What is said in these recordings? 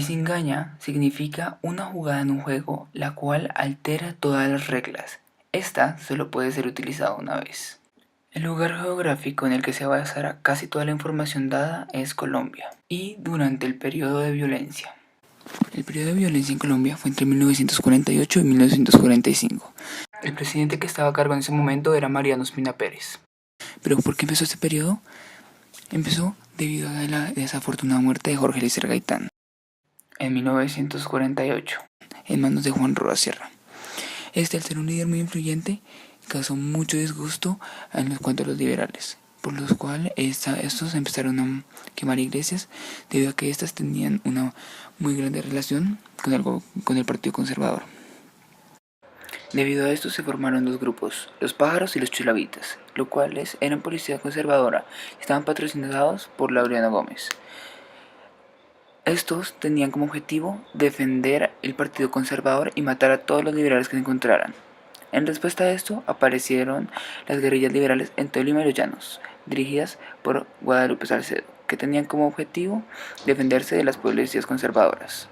Pisingaña significa una jugada en un juego la cual altera todas las reglas. Esta solo puede ser utilizada una vez. El lugar geográfico en el que se basará casi toda la información dada es Colombia y durante el periodo de violencia. El periodo de violencia en Colombia fue entre 1948 y 1945. El presidente que estaba a cargo en ese momento era Mariano Ospina Pérez. ¿Pero por qué empezó este periodo? Empezó debido a la desafortunada muerte de Jorge Eliezer Gaitán en 1948, en manos de Juan Roa Sierra. Al ser un líder muy influyente, causó mucho disgusto en cuanto a los liberales, por los cuales estos empezaron a quemar iglesias debido a que estas tenían una muy grande relación con el Partido Conservador. Debido a esto se formaron dos grupos, los pájaros y los chulavitas, los cuales eran policía conservadora y estaban patrocinados por Laureano Gómez. Estos tenían como objetivo defender el Partido Conservador y matar a todos los liberales que se encontraran. En respuesta a esto aparecieron las guerrillas liberales en Tolima y los Llanos, dirigidas por Guadalupe Salcedo, que tenían como objetivo defenderse de las policías conservadoras.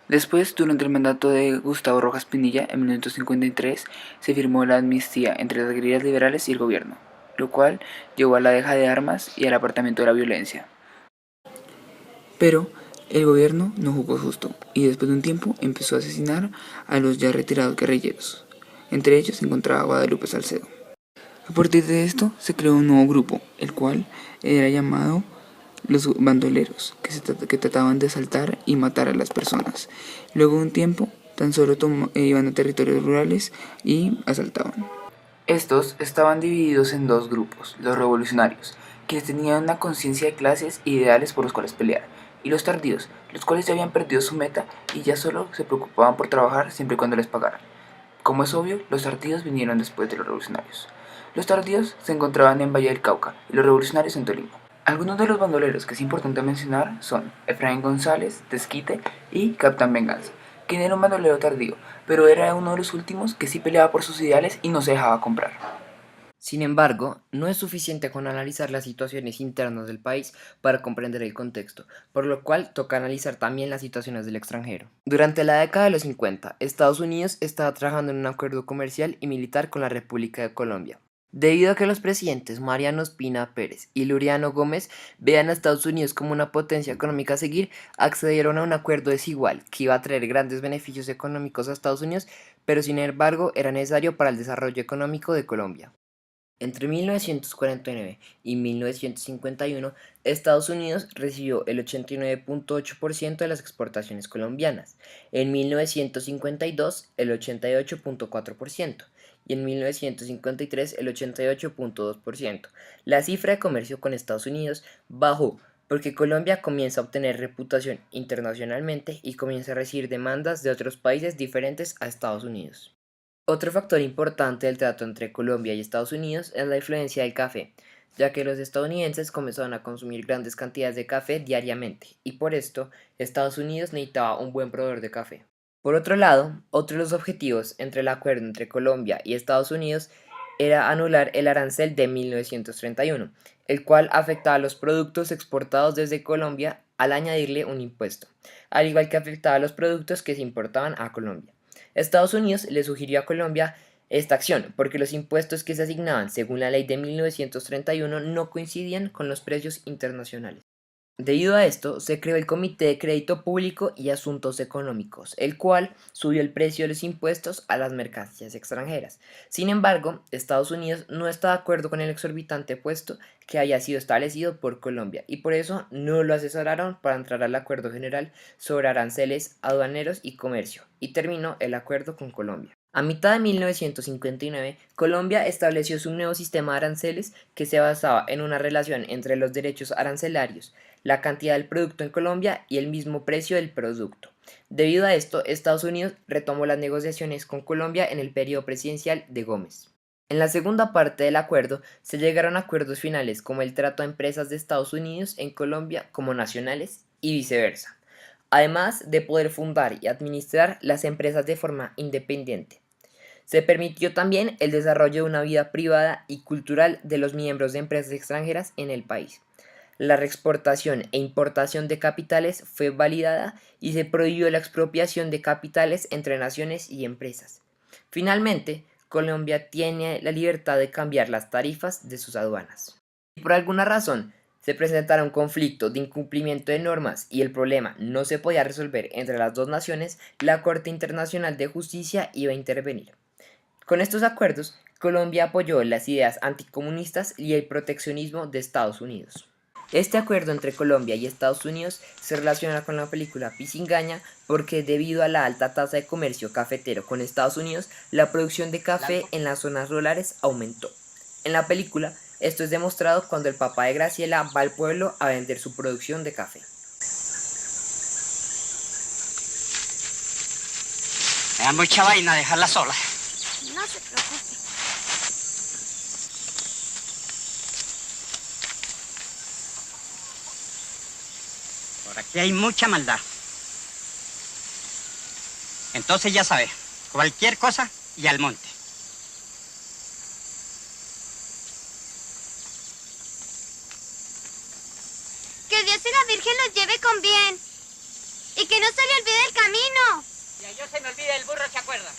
Después, durante el mandato de Gustavo Rojas Pinilla, en 1953, se firmó la amnistía entre las guerrillas liberales y el gobierno, lo cual llevó a la deja de armas y al apartamiento de la violencia. Pero el gobierno no jugó justo y después de un tiempo empezó a asesinar a los ya retirados guerrilleros. Entre ellos se encontraba Guadalupe Salcedo. A partir de esto se creó un nuevo grupo, el cual era llamado los bandoleros, que trataban de asaltar y matar a las personas. Luego de un tiempo, tan solo iban a territorios rurales y asaltaban. Estos estaban divididos en dos grupos, los revolucionarios, quienes tenían una conciencia de clases e ideales por los cuales pelear, y los tardíos, los cuales ya habían perdido su meta y ya solo se preocupaban por trabajar siempre y cuando les pagaran. Como es obvio, los tardíos vinieron después de los revolucionarios. Los tardíos se encontraban en Valle del Cauca y los revolucionarios en Tolima. Algunos de los bandoleros que es importante mencionar son Efraín González, Desquite y Capitán Venganza, quien era un bandolero tardío, pero era uno de los últimos que sí peleaba por sus ideales y no se dejaba comprar. Sin embargo, no es suficiente con analizar las situaciones internas del país para comprender el contexto, por lo cual toca analizar también las situaciones del extranjero. Durante la década de los 50, Estados Unidos estaba trabajando en un acuerdo comercial y militar con la República de Colombia. Debido a que los presidentes Mariano Ospina Pérez y Laureano Gómez veían a Estados Unidos como una potencia económica a seguir, accedieron a un acuerdo desigual que iba a traer grandes beneficios económicos a Estados Unidos, pero sin embargo era necesario para el desarrollo económico de Colombia. Entre 1949 y 1951, Estados Unidos recibió el 89,8% de las exportaciones colombianas, en 1952 el 88,4% y en 1953 el 88,2%. La cifra de comercio con Estados Unidos bajó porque Colombia comienza a obtener reputación internacionalmente y comienza a recibir demandas de otros países diferentes a Estados Unidos. Otro factor importante del trato entre Colombia y Estados Unidos es la influencia del café, ya que los estadounidenses comenzaron a consumir grandes cantidades de café diariamente, y por esto Estados Unidos necesitaba un buen proveedor de café. Por otro lado, otro de los objetivos entre el acuerdo entre Colombia y Estados Unidos era anular el arancel de 1931, el cual afectaba a los productos exportados desde Colombia al añadirle un impuesto, al igual que afectaba a los productos que se importaban a Colombia. Estados Unidos le sugirió a Colombia esta acción porque los impuestos que se asignaban según la ley de 1931 no coincidían con los precios internacionales. Debido a esto, se creó el Comité de Crédito Público y Asuntos Económicos, el cual subió el precio de los impuestos a las mercancías extranjeras. Sin embargo, Estados Unidos no está de acuerdo con el exorbitante puesto que había sido establecido por Colombia y por eso no lo asesoraron para entrar al Acuerdo General sobre Aranceles, Aduaneros y Comercio, y terminó el acuerdo con Colombia. A mitad de 1959, Colombia estableció su nuevo sistema de aranceles que se basaba en una relación entre los derechos arancelarios, la cantidad del producto en Colombia y el mismo precio del producto. Debido a esto, Estados Unidos retomó las negociaciones con Colombia en el periodo presidencial de Gómez. En la segunda parte del acuerdo se llegaron a acuerdos finales como el trato a empresas de Estados Unidos en Colombia como nacionales y viceversa, además de poder fundar y administrar las empresas de forma independiente. Se permitió también el desarrollo de una vida privada y cultural de los miembros de empresas extranjeras en el país. la reexportación e importación de capitales fue validada y se prohibió la expropiación de capitales entre naciones y empresas. Finalmente, Colombia tiene la libertad de cambiar las tarifas de sus aduanas. Si por alguna razón se presentara un conflicto de incumplimiento de normas y el problema no se podía resolver entre las dos naciones, la Corte Internacional de Justicia iba a intervenir. Con estos acuerdos, Colombia apoyó las ideas anticomunistas y el proteccionismo de Estados Unidos. Este acuerdo entre Colombia y Estados Unidos se relaciona con la película Pisingaña porque debido a la alta tasa de comercio cafetero con Estados Unidos, la producción de café en las zonas rurales aumentó. En la película, esto es demostrado cuando el papá de Graciela va al pueblo a vender su producción de café. Me da mucha vaina dejarla sola. No se preocupe. Por aquí hay mucha maldad. Entonces ya sabe, cualquier cosa y al monte. Que Dios y la Virgen los lleve con bien. Y que no se le olvide el camino. Si a yo se me olvida el burro, ¿se acuerda?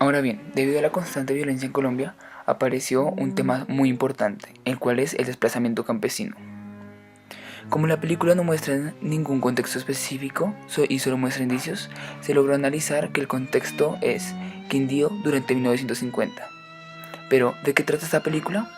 Ahora bien, debido a la constante violencia en Colombia, apareció un tema muy importante, el cual es el desplazamiento campesino. Como la película no muestra ningún contexto específico y solo muestra indicios, se logró analizar que el contexto es Quindío durante 1950. Pero, ¿de qué trata esta película?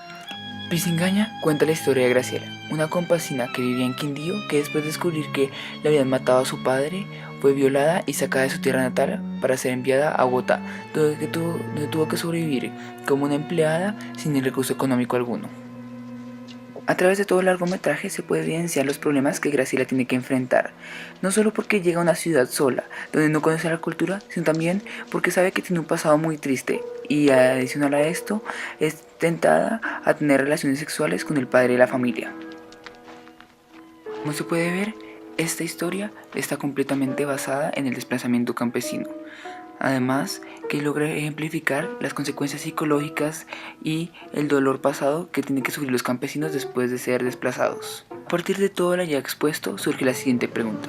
Pisingaña cuenta la historia de Graciela, una campesina que vivía en Quindío que después de descubrir que le habían matado a su padre, fue violada y sacada de su tierra natal para ser enviada a Bogotá, donde tuvo que sobrevivir como una empleada sin el recurso económico alguno. A través de todo el largometraje se puede evidenciar los problemas que Graciela tiene que enfrentar, no solo porque llega a una ciudad sola, donde no conoce la cultura, sino también porque sabe que tiene un pasado muy triste y adicional a esto es tentada a tener relaciones sexuales con el padre de la familia. Como se puede ver, esta historia está completamente basada en el desplazamiento campesino. Además, que logra ejemplificar las consecuencias psicológicas y el dolor pasado que tienen que sufrir los campesinos después de ser desplazados. A partir de todo lo ya expuesto, surge la siguiente pregunta.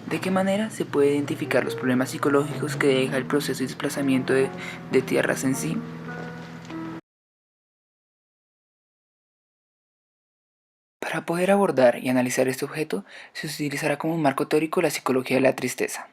¿De qué manera se puede identificar los problemas psicológicos que deja el proceso de desplazamiento de tierras en sí? Para poder abordar y analizar este objeto, se utilizará como un marco teórico la psicología de la tristeza.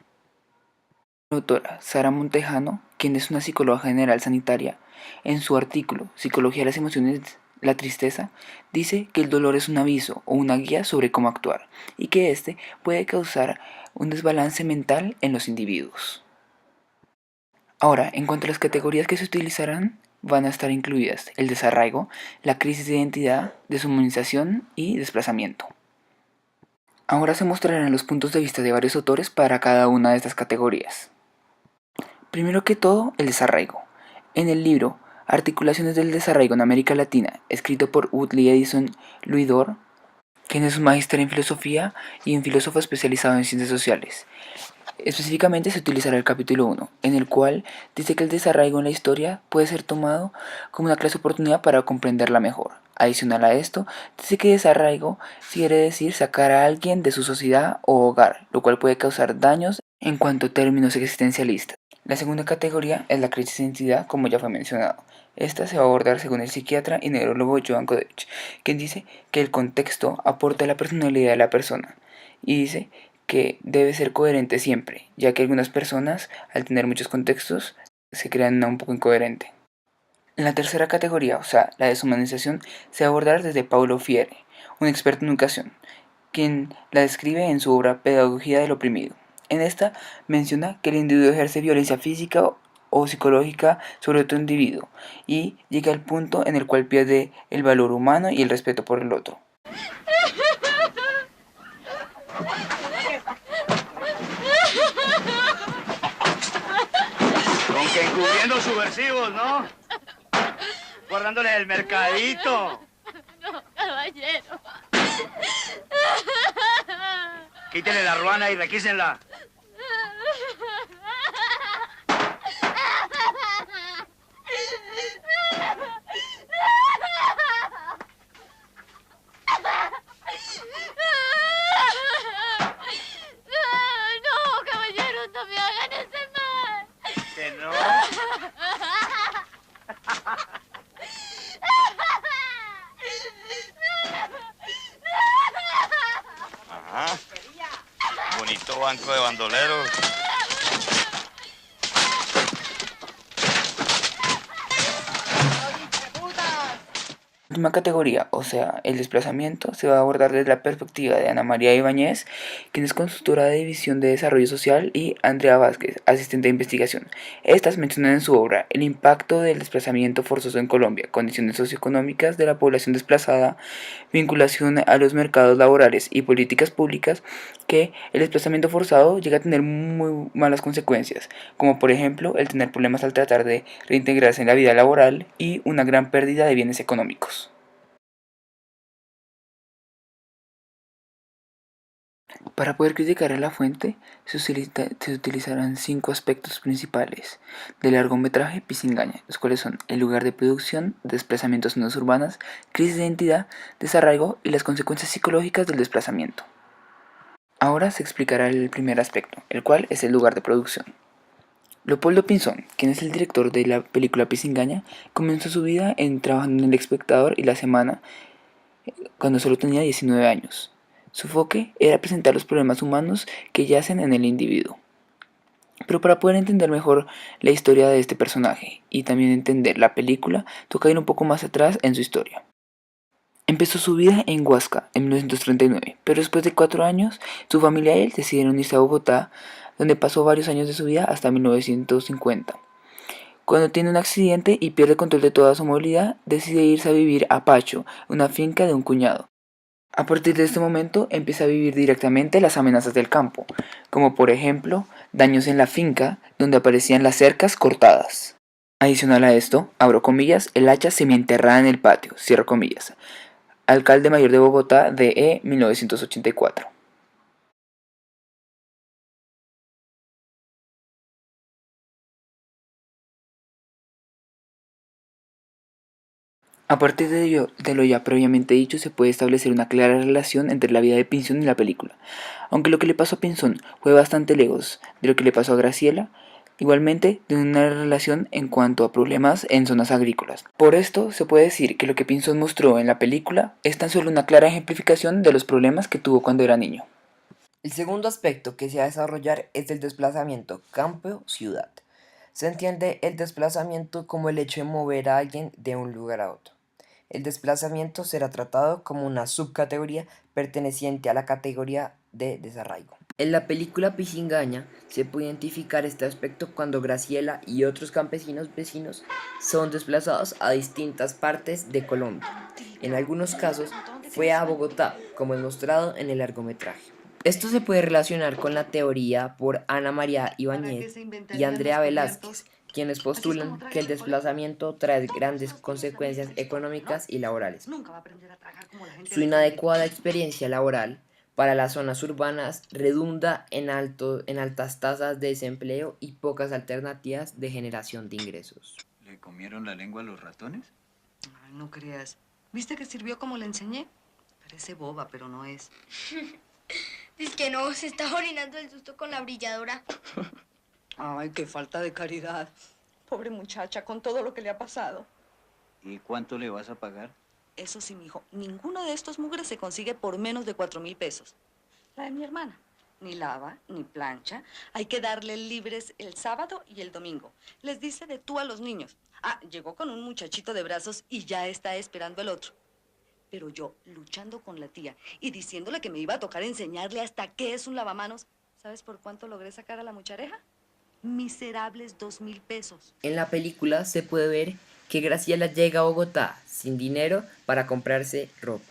La autora Sara Montejano, quien es una psicóloga general sanitaria, en su artículo Psicología de las emociones, la tristeza, dice que el dolor es un aviso o una guía sobre cómo actuar y que este puede causar un desbalance mental en los individuos. Ahora, en cuanto a las categorías que se utilizarán, van a estar incluidas el desarraigo, la crisis de identidad, deshumanización y desplazamiento. Ahora se mostrarán los puntos de vista de varios autores para cada una de estas categorías. Primero que todo, el desarraigo. En el libro Articulaciones del desarraigo en América Latina, escrito por Woodley Edison Luidor, quien es un magíster en filosofía y un filósofo especializado en ciencias sociales. Específicamente se utilizará el capítulo 1, en el cual dice que el desarraigo en la historia puede ser tomado como una clase de oportunidad para comprenderla mejor. Adicional a esto, dice que desarraigo quiere decir sacar a alguien de su sociedad o hogar, lo cual puede causar daños en cuanto a términos existencialistas. La segunda categoría es la crisis de identidad, como ya fue mencionado. Esta se va a abordar según el psiquiatra y neurólogo Joan Godech, quien dice que el contexto aporta la personalidad de la persona y dice que debe ser coherente siempre, ya que algunas personas, al tener muchos contextos, se crean un poco incoherente. La tercera categoría, o sea, la deshumanización, se va a abordar desde Paulo Freire, un experto en educación, quien la describe en su obra Pedagogía del oprimido. En esta menciona que el individuo ejerce violencia física o psicológica sobre otro individuo y llega al punto en el cual pierde el valor humano y el respeto por el otro. Con que encubriendo subversivos, ¿no? Guardándoles el mercadito. No, caballero. Quítenle la ruana y requísenla. No, caballeros, no me hagan ese mal. Que no. Ajá. Bonito banco de bandoleros. La última categoría, o sea, el desplazamiento, se va a abordar desde la perspectiva de Ana María Ibáñez, quien es consultora de División de Desarrollo Social, y Andrea Vázquez, asistente de investigación. Estas mencionan en su obra el impacto del desplazamiento forzoso en Colombia, condiciones socioeconómicas de la población desplazada, vinculación a los mercados laborales y políticas públicas, que el desplazamiento forzado llega a tener muy malas consecuencias, como por ejemplo el tener problemas al tratar de reintegrarse en la vida laboral y una gran pérdida de bienes económicos. Para poder criticar a la fuente, se utilizarán 5 aspectos principales del largometraje Pisingaña, los cuales son el lugar de producción, desplazamientos en zonas urbanas, crisis de identidad, desarraigo y las consecuencias psicológicas del desplazamiento. Ahora se explicará el primer aspecto, el cual es el lugar de producción. Leopoldo Pinzón, quien es el director de la película Pisingaña, comenzó su vida trabajando en El Espectador y La Semana cuando solo tenía 19 años. Su enfoque era presentar los problemas humanos que yacen en el individuo. Pero para poder entender mejor la historia de este personaje y también entender la película, toca ir un poco más atrás en su historia. Empezó su vida en Huasca en 1939, pero después de 4 años, su familia y él decidieron irse a Bogotá, donde pasó varios años de su vida hasta 1950. Cuando tiene un accidente y pierde control de toda su movilidad, decide irse a vivir a Pacho, una finca de un cuñado. A partir de este momento empieza a vivir directamente las amenazas del campo, como por ejemplo daños en la finca donde aparecían las cercas cortadas. Adicional a esto, abro comillas, el hacha semienterrada en el patio, cierro comillas. Alcalde Mayor de Bogotá de 1984. A partir de lo ya previamente dicho, se puede establecer una clara relación entre la vida de Pinzón y la película. Aunque lo que le pasó a Pinzón fue bastante lejos de lo que le pasó a Graciela, igualmente de una relación en cuanto a problemas en zonas agrícolas. Por esto se puede decir que lo que Pinzón mostró en la película es tan solo una clara ejemplificación de los problemas que tuvo cuando era niño. El segundo aspecto que se va a desarrollar es el desplazamiento campo-ciudad. Se entiende el desplazamiento como el hecho de mover a alguien de un lugar a otro. El desplazamiento será tratado como una subcategoría perteneciente a la categoría de desarraigo. En la película Pisingaña se puede identificar este aspecto cuando Graciela y otros campesinos vecinos son desplazados a distintas partes de Colombia. En algunos casos fue a Bogotá, como es mostrado en el largometraje. Esto se puede relacionar con la teoría por Ana María Ibáñez y Andrea Velázquez, quienes postulan que el desplazamiento trae grandes consecuencias económicas y laborales. Su inadecuada experiencia laboral para las zonas urbanas redunda en altas tasas de desempleo y pocas alternativas de generación de ingresos. ¿Le comieron la lengua a los ratones? Ay, no creas. ¿Viste que sirvió como le enseñé? Parece boba, pero no es. Dice que no, se está orinando el susto con la brilladora. Ay, qué falta de caridad. Pobre muchacha, con todo lo que le ha pasado. ¿Y cuánto le vas a pagar? Eso sí, mijo, ninguno de estos mugres se consigue por menos de 4,000 pesos. La de mi hermana. Ni lava, ni plancha. Hay que darle libres el sábado y el domingo. Les dice de tú a los niños. Ah, llegó con un muchachito de brazos y ya está esperando el otro. Pero yo, luchando con la tía y diciéndole que me iba a tocar enseñarle hasta qué es un lavamanos, ¿sabes por cuánto logré sacar a la muchareja? Miserables 2,000 pesos. En la película se puede ver que Graciela llega a Bogotá sin dinero para comprarse ropa,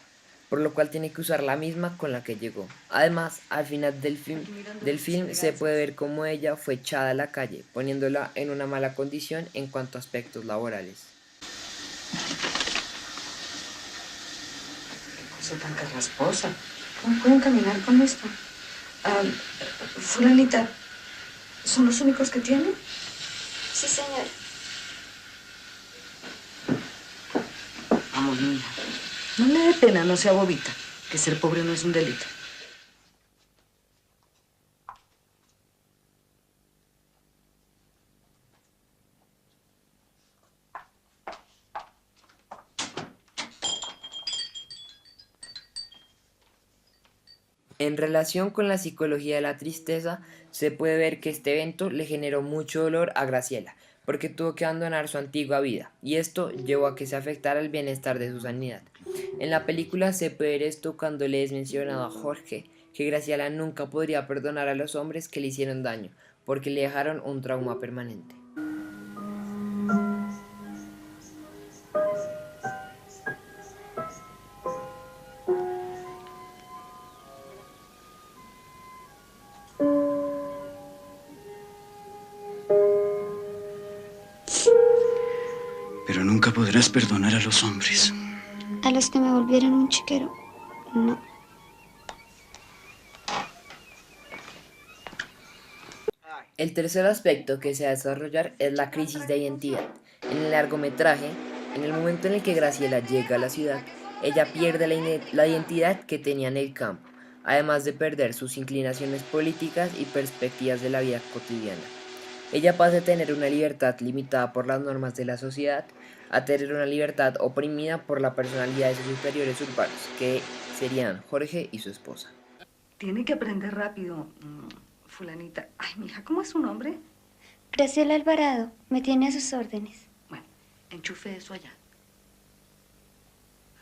por lo cual tiene que usar la misma con la que llegó. Además, al final del film se puede ver cómo ella fue echada a la calle, poniéndola en una mala condición en cuanto a aspectos laborales. Qué cosa tan carrasposa. ¿Cómo pueden caminar con esto? Fulanita, ¿son los únicos que tienen? Sí, señora. Vamos, niña. No le dé pena, no sea bobita, que ser pobre no es un delito. En relación con la psicología de la tristeza, se puede ver que este evento le generó mucho dolor a Graciela, porque tuvo que abandonar su antigua vida, y esto llevó a que se afectara el bienestar de su sanidad. En la película se puede ver esto cuando le es mencionado a Jorge que Graciela nunca podría perdonar a los hombres que le hicieron daño, porque le dejaron un trauma permanente. Pero nunca podrás perdonar a los hombres. A los que me volvieron un chiquero, no. El tercer aspecto que se va a desarrollar es la crisis de identidad. En el largometraje, en el momento en el que Graciela llega a la ciudad, ella pierde la identidad que tenía en el campo, además de perder sus inclinaciones políticas y perspectivas de la vida cotidiana. Ella pasa a tener una libertad limitada por las normas de la sociedad a tener una libertad oprimida por la personalidad de sus superiores urbanos, que serían Jorge y su esposa. Tiene que aprender rápido, fulanita. Ay, mija, ¿cómo es su nombre? Graciela Alvarado me tiene a sus órdenes. Bueno, enchufe eso allá.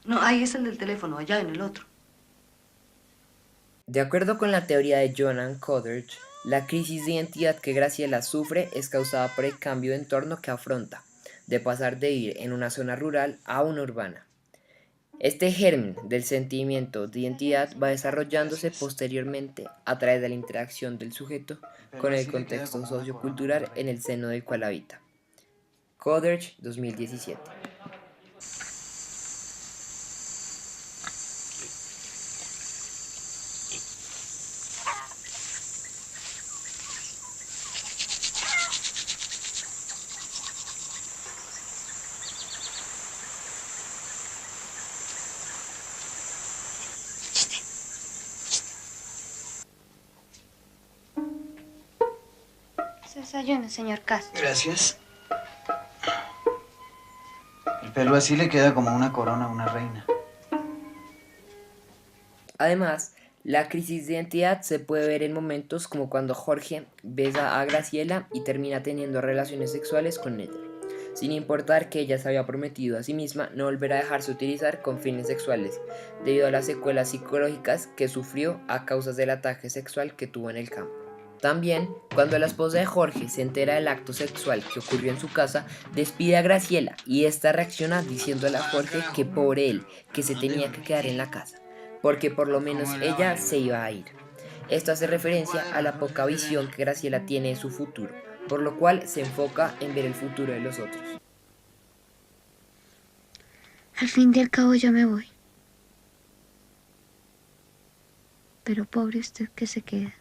No, ahí es el del teléfono, allá en el otro. De acuerdo con la teoría de Jonan Coderch, la crisis de identidad que Graciela sufre es causada por el cambio de entorno que afronta, de pasar de vivir en una zona rural a una urbana. Este germen del sentimiento de identidad va desarrollándose posteriormente a través de la interacción del sujeto con el contexto sociocultural en el seno del cual habita. Coderch, 2017. Su desayuno, señor Castro. Gracias. El pelo así le queda como una corona a una reina. Además, la crisis de identidad se puede ver en momentos como cuando Jorge besa a Graciela y termina teniendo relaciones sexuales con ella, sin importar que ella se había prometido a sí misma no volver a dejarse utilizar con fines sexuales, debido a las secuelas psicológicas que sufrió a causa del ataque sexual que tuvo en el campo. También, cuando la esposa de Jorge se entera del acto sexual que ocurrió en su casa, despide a Graciela y esta reacciona diciéndole a Jorge que por él, que se tenía que quedar en la casa, porque por lo menos ella se iba a ir. Esto hace referencia a la poca visión que Graciela tiene de su futuro, por lo cual se enfoca en ver el futuro de los otros. Al fin y al cabo ya me voy. Pero pobre usted que se queda.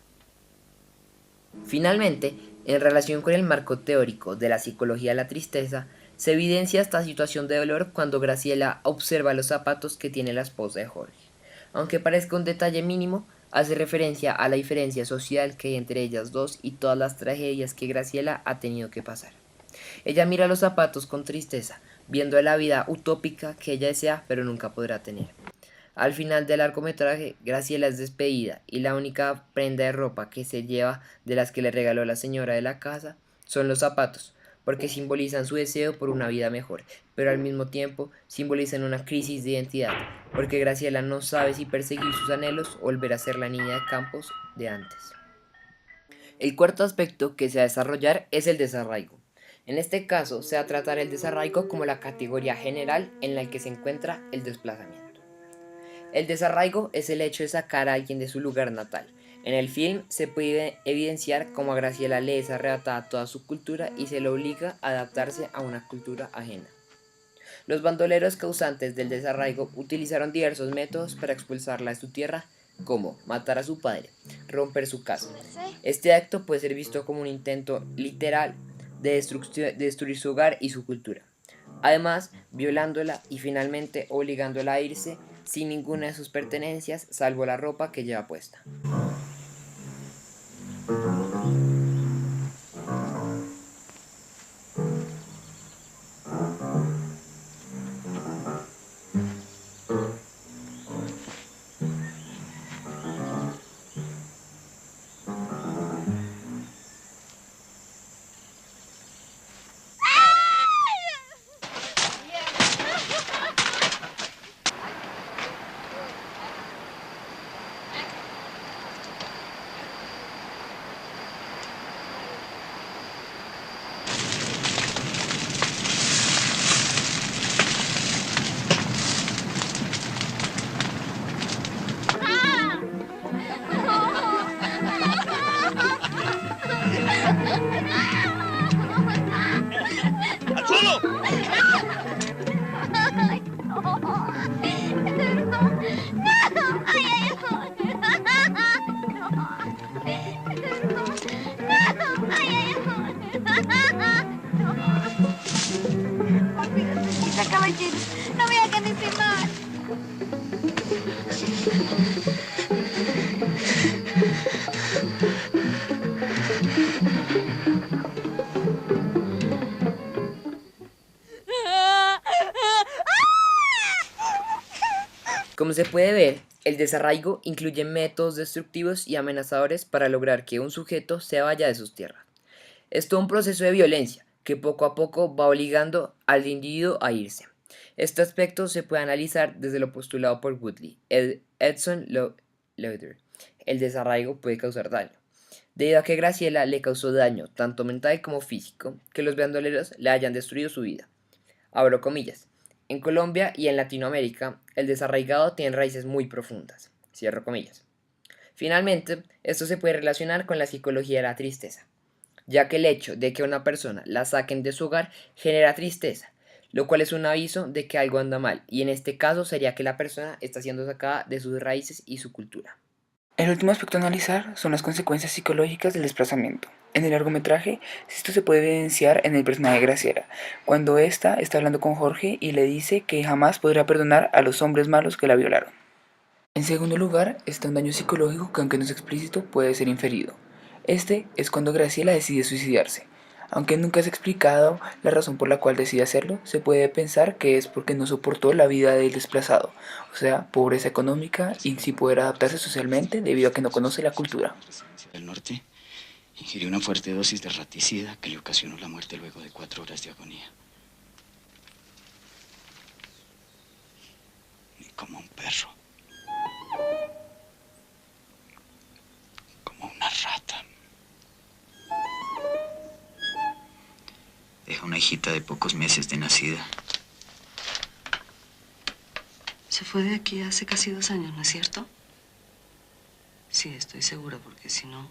Finalmente, en relación con el marco teórico de la psicología de la tristeza, se evidencia esta situación de dolor cuando Graciela observa los zapatos que tiene la esposa de Jorge. Aunque parezca un detalle mínimo, hace referencia a la diferencia social que hay entre ellas dos y todas las tragedias que Graciela ha tenido que pasar. Ella mira los zapatos con tristeza, viendo la vida utópica que ella desea pero nunca podrá tener. Al final del largometraje, Graciela es despedida y la única prenda de ropa que se lleva de las que le regaló la señora de la casa son los zapatos, porque simbolizan su deseo por una vida mejor, pero al mismo tiempo simbolizan una crisis de identidad, porque Graciela no sabe si perseguir sus anhelos o volver a ser la niña de campos de antes. El cuarto aspecto que se va a desarrollar es el desarraigo. En este caso, se va a tratar el desarraigo como la categoría general en la que se encuentra el desplazamiento. El desarraigo es el hecho de sacar a alguien de su lugar natal. En el film se puede evidenciar cómo a Graciela le es arrebatada toda su cultura y se le obliga a adaptarse a una cultura ajena. Los bandoleros causantes del desarraigo utilizaron diversos métodos para expulsarla de su tierra, como matar a su padre, romper su casa. Este acto puede ser visto como un intento literal de destruir su hogar y su cultura. Además, violándola y finalmente obligándola a irse sin ninguna de sus pertenencias salvo la ropa que lleva puesta. ¡Al suelo! Ay, no. Perdón. No. Ay, ay, ay. No. Perdón. No. Ay, ay, no. Olvídate, caballero. No me hagan ese mal. Como se puede ver, el desarraigo incluye métodos destructivos y amenazadores para lograr que un sujeto se vaya de sus tierras. Es todo un proceso de violencia que poco a poco va obligando al individuo a irse. Este aspecto se puede analizar desde lo postulado por Woodley, Edson Lauder. El desarraigo puede causar daño, debido a que Graciela le causó daño tanto mental como físico, que los bandoleros le hayan destruido su vida. Abro comillas. En Colombia y en Latinoamérica, el desarraigado tiene raíces muy profundas. Cierro comillas. Finalmente, esto se puede relacionar con la psicología de la tristeza, ya que el hecho de que a una persona la saquen de su hogar genera tristeza, lo cual es un aviso de que algo anda mal, y en este caso sería que la persona está siendo sacada de sus raíces y su cultura. El último aspecto a analizar son las consecuencias psicológicas del desplazamiento. En el largometraje, esto se puede evidenciar en el personaje de Graciela, cuando ésta está hablando con Jorge y le dice que jamás podrá perdonar a los hombres malos que la violaron. En segundo lugar, está un daño psicológico que, aunque no es explícito, puede ser inferido. Este es cuando Graciela decide suicidarse. Aunque nunca es explicado la razón por la cual decide hacerlo, se puede pensar que es porque no soportó la vida del desplazado, o sea, pobreza económica y sin poder adaptarse socialmente debido a que no conoce la cultura. Del norte ingirió una fuerte dosis de raticida que le ocasionó la muerte luego de 4 horas de agonía. Ni como un perro. Como una rata. Deja una hijita de pocos meses de nacida. Se fue de aquí hace casi 2 años, ¿no es cierto? Sí, estoy segura, porque si no...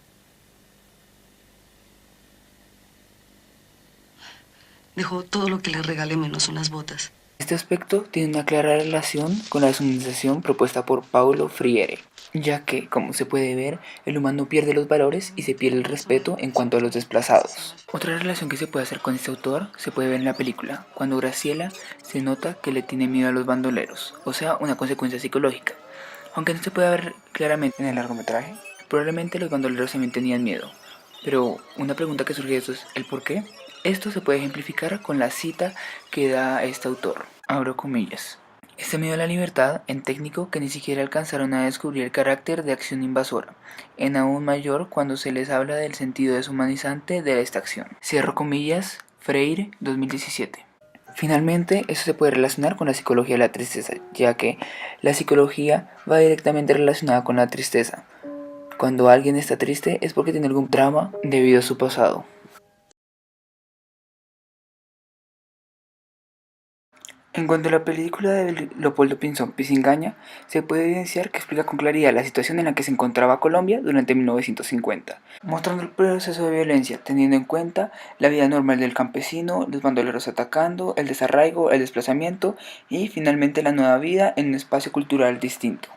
Dejó todo lo que le regalé menos unas botas. Este aspecto tiene una clara relación con la deshumanización propuesta por Paulo Freire, ya que, como se puede ver, el humano pierde los valores y se pierde el respeto en cuanto a los desplazados. Otra relación que se puede hacer con este autor se puede ver en la película, cuando Graciela se nota que le tiene miedo a los bandoleros, o sea, una consecuencia psicológica. Aunque no se puede ver claramente en el largometraje, probablemente los bandoleros también tenían miedo. Pero una pregunta que surge de esto es ¿el por qué? Esto se puede ejemplificar con la cita que da este autor, abro comillas. Este miedo a la libertad, en técnico que ni siquiera alcanzaron a descubrir el carácter de acción invasora, en aún mayor cuando se les habla del sentido deshumanizante de esta acción. Cierro comillas, Freire, 2017. Finalmente, esto se puede relacionar con la psicología de la tristeza, ya que la psicología va directamente relacionada con la tristeza. Cuando alguien está triste es porque tiene algún trauma debido a su pasado. En cuanto a la película de Leopoldo Pinzón, Pizingaña, se puede evidenciar que explica con claridad la situación en la que se encontraba Colombia durante 1950, mostrando el proceso de violencia, teniendo en cuenta la vida normal del campesino, los bandoleros atacando, el desarraigo, el desplazamiento y finalmente la nueva vida en un espacio cultural distinto.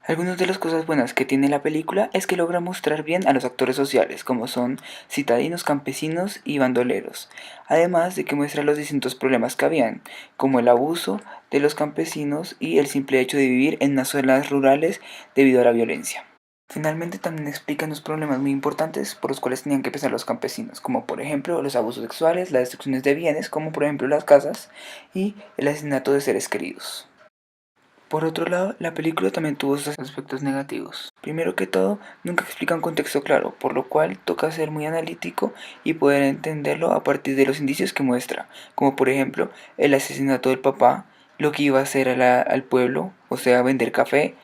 Algunas de las cosas buenas que tiene la película es que logra mostrar bien a los actores sociales, como son citadinos, campesinos y bandoleros, además de que muestra los distintos problemas que habían, como el abuso de los campesinos y el simple hecho de vivir en unas zonas rurales debido a la violencia. Finalmente también explican los problemas muy importantes por los cuales tenían que pasar los campesinos, como por ejemplo los abusos sexuales, las destrucciones de bienes, como por ejemplo las casas, y el asesinato de seres queridos. Por otro lado, la película también tuvo sus aspectos negativos. Primero que todo, nunca explica un contexto claro, por lo cual toca ser muy analítico y poder entenderlo a partir de los indicios que muestra, como por ejemplo el asesinato del papá, lo que iba a hacer al pueblo, o sea, vender café,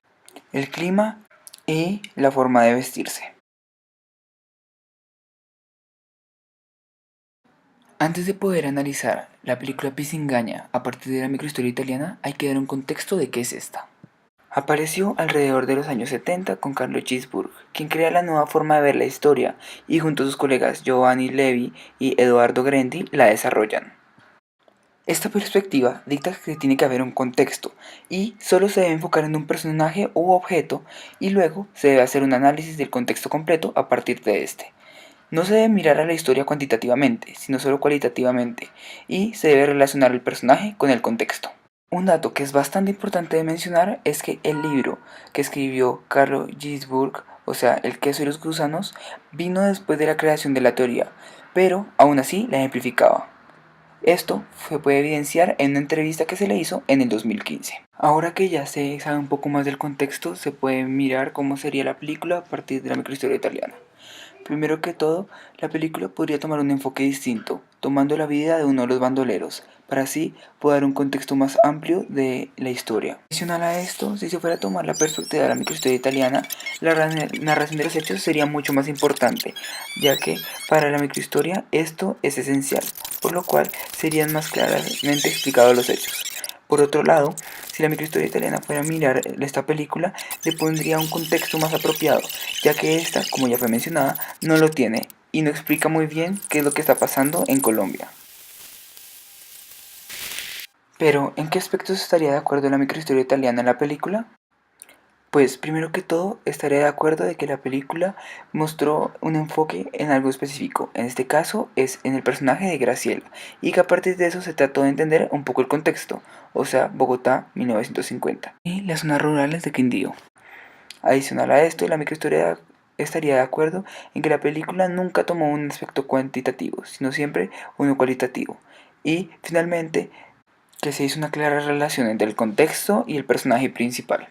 el clima y la forma de vestirse. Antes de poder analizar la película Pisingaña a partir de la microhistoria italiana, hay que dar un contexto de qué es esta. Apareció alrededor de los años 70 con Carlo Ginzburg, quien crea la nueva forma de ver la historia y junto a sus colegas Giovanni Levi y Edoardo Grandi la desarrollan. Esta perspectiva dicta que tiene que haber un contexto y solo se debe enfocar en un personaje u objeto y luego se debe hacer un análisis del contexto completo a partir de este. No se debe mirar a la historia cuantitativamente, sino solo cualitativamente, y se debe relacionar el personaje con el contexto. Un dato que es bastante importante de mencionar es que el libro que escribió Carlo Ginzburg, o sea, El queso y los gusanos, vino después de la creación de la teoría, pero aún así la ejemplificaba. Esto se puede evidenciar en una entrevista que se le hizo en el 2015. Ahora que ya se sabe un poco más del contexto, se puede mirar cómo sería la película a partir de la microhistoria italiana. Primero que todo, la película podría tomar un enfoque distinto, tomando la vida de uno de los bandoleros, para así poder dar un contexto más amplio de la historia. Adicional a esto, si se fuera a tomar la perspectiva de la microhistoria italiana, la narración de los hechos sería mucho más importante, ya que para la microhistoria esto es esencial, por lo cual serían más claramente explicados los hechos. Por otro lado, si la microhistoria italiana fuera a mirar esta película, le pondría un contexto más apropiado, ya que esta, como ya fue mencionada, no lo tiene y no explica muy bien qué es lo que está pasando en Colombia. Pero, ¿en qué aspectos estaría de acuerdo la microhistoria italiana en la película? Pues primero que todo estaría de acuerdo de que la película mostró un enfoque en algo específico, en este caso es en el personaje de Graciela, y que a partir de eso se trató de entender un poco el contexto, o sea, Bogotá 1950, y las zonas rurales de Quindío. Adicional a esto, la microhistoria estaría de acuerdo en que la película nunca tomó un aspecto cuantitativo, sino siempre uno cualitativo, y finalmente que se hizo una clara relación entre el contexto y el personaje principal.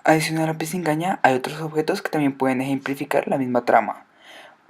Adicional a Pisingaña, hay otros objetos que también pueden ejemplificar la misma trama.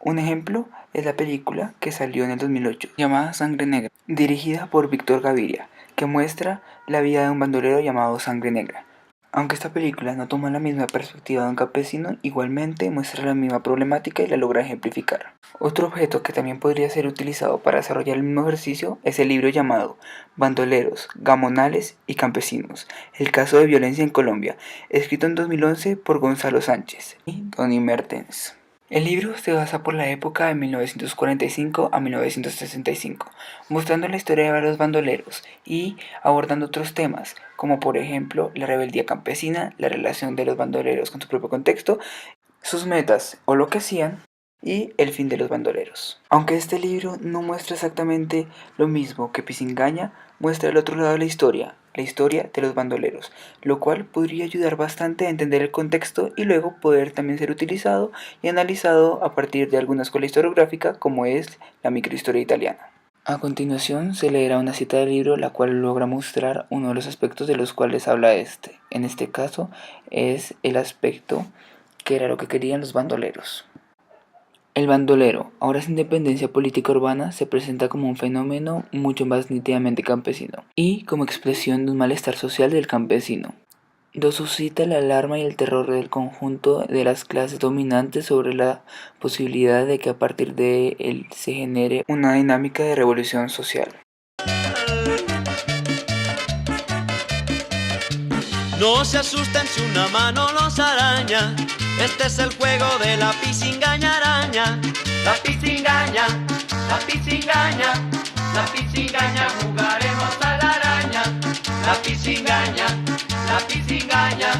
Un ejemplo es la película que salió en el 2008, llamada Sangre Negra, dirigida por Víctor Gaviria, que muestra la vida de un bandolero llamado Sangre Negra. Aunque esta película no toma la misma perspectiva de un campesino, igualmente muestra la misma problemática y la logra ejemplificar. Otro objeto que también podría ser utilizado para desarrollar el mismo ejercicio es el libro llamado Bandoleros, Gamonales y Campesinos, el caso de violencia en Colombia, escrito en 2011 por Gonzalo Sánchez y Tony Mertens. El libro se basa por la época de 1945 a 1965, mostrando la historia de varios bandoleros y abordando otros temas, como por ejemplo la rebeldía campesina, la relación de los bandoleros con su propio contexto, sus metas o lo que hacían, y el fin de los bandoleros. Aunque este libro no muestra exactamente lo mismo que Pisingaña, muestra el otro lado de la historia de los bandoleros, lo cual podría ayudar bastante a entender el contexto y luego poder también ser utilizado y analizado a partir de alguna escuela historiográfica como es la microhistoria italiana. A continuación se leerá una cita del libro la cual logra mostrar uno de los aspectos de los cuales habla este. En este caso es el aspecto que era lo que querían los bandoleros. El bandolero, ahora sin dependencia política urbana, se presenta como un fenómeno mucho más nítidamente campesino y como expresión de un malestar social del campesino. Lo suscita la alarma y el terror del conjunto de las clases dominantes sobre la posibilidad de que a partir de él se genere una dinámica de revolución social. No se asusten si una mano los araña. Este es el juego de la pisingaña araña. La pisingaña, la pisingaña, la pisingaña, jugaremos a la araña. la pisingaña, la pisingaña,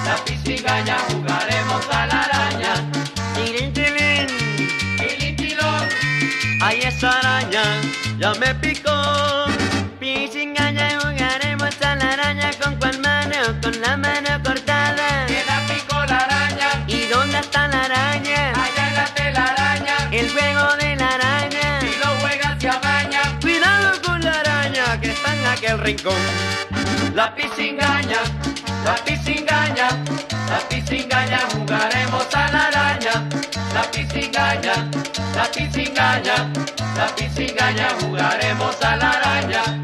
la pisingaña, jugaremos a la araña. Tilín, tilín, tilín, tilón, ay, esa araña ya me picó. Pisingaña, jugaremos a la araña. ¿Con cuál mano? Con la mano cortada. Que la picó la araña. ¿Y dónde está la araña? Allá en la telaraña. El juego de la araña. Si lo juegas se amaña. Cuidado con la araña que está en aquel rincón. La pisingaña, la pisingaña, la pisingaña, jugaremos a la araña. La pisingaña, la pisingaña, la pisingaña, jugaremos a la araña.